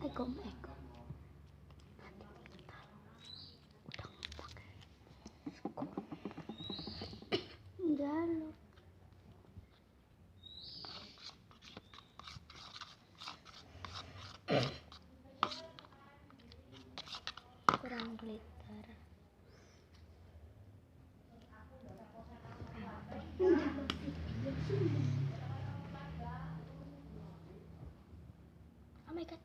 Eko Jalo. Kurang glitter. Oh my god.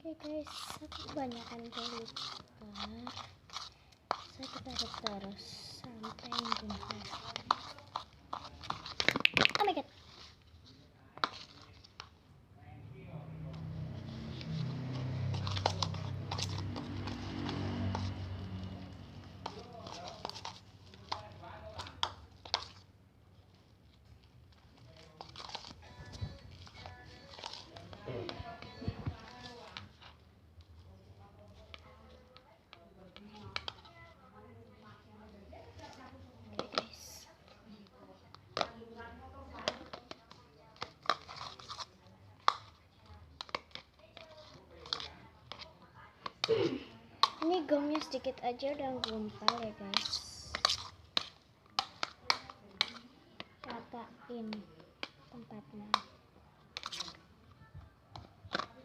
Oke guys, aku kebanyakan glitter. Saya tarik terus sampai jumpa. Oh my god. Ini gomnya sedikit aja udah gumpal ya guys. Ratain tempatnya.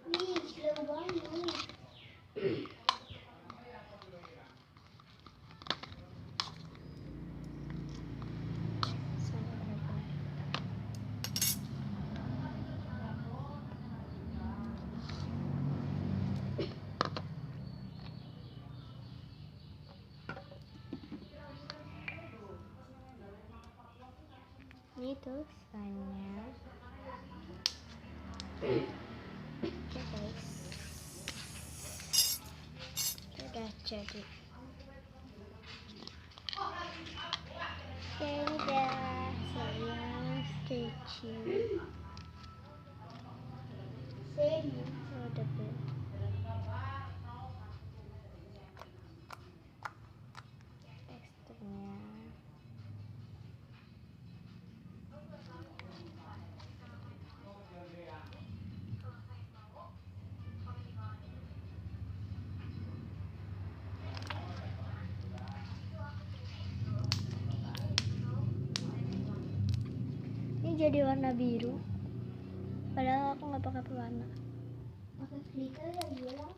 Nih, slow banget. Ini tulisannya. Oke guys, udah jadi. Oke, udah saya sketching. Udah belum? Teksturnya. Ini jadi warna biru. Padahal aku nggak pakai pewarna. Pakai glitter ya bilang.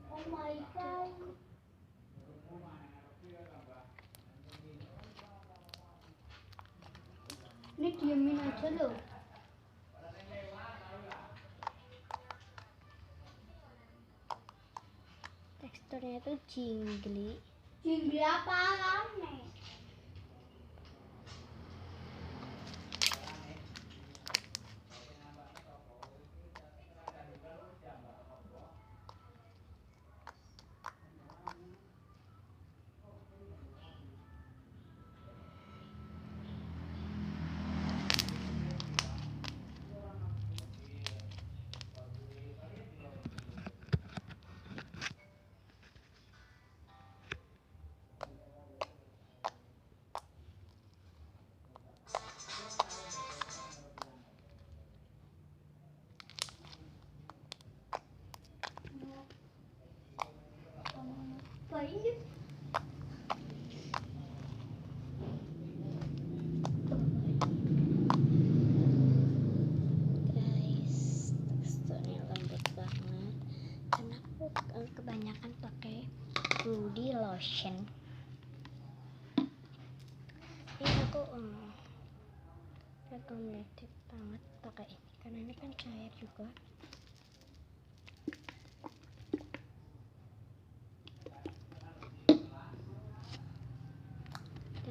Oh my god. Ini diemin aja loh. Teksturnya tuh jingli. Jingli apaan nih? Guys, teksturnya lembut banget. Karena aku kebanyakan pakai body lotion. Ini aku recommended banget pakai ini karena ini kan cair juga.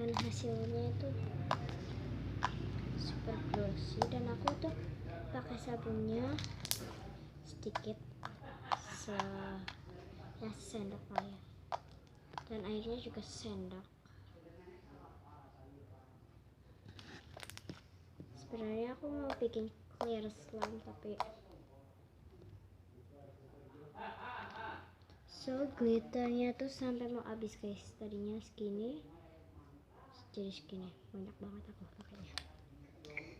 Dan hasilnya itu super glossy, dan aku tuh pakai sabunnya sedikit sendok lah ya, dan airnya juga sendok. Sebenarnya aku mau bikin clear slime tapi So glitternya tuh sampai mau habis guys. Tadinya segini jadi segini, banyak banget aku pakainya.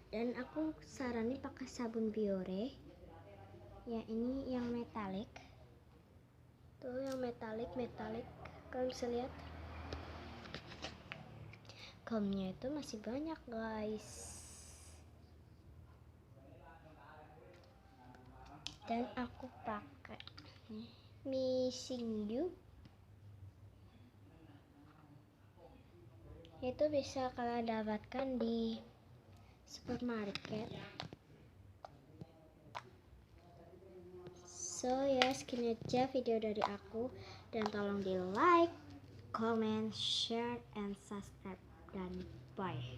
Dan aku saranin pakai sabun Biore ya, ini yang metalik tuh, yang metalik. Kalian bisa lihat gumnya itu masih banyak guys. Dan aku pakai Missing You, itu bisa kalian dapatkan di supermarket. So ya, segini aja video dari aku, dan tolong di like, comment, share, and subscribe, dan bye.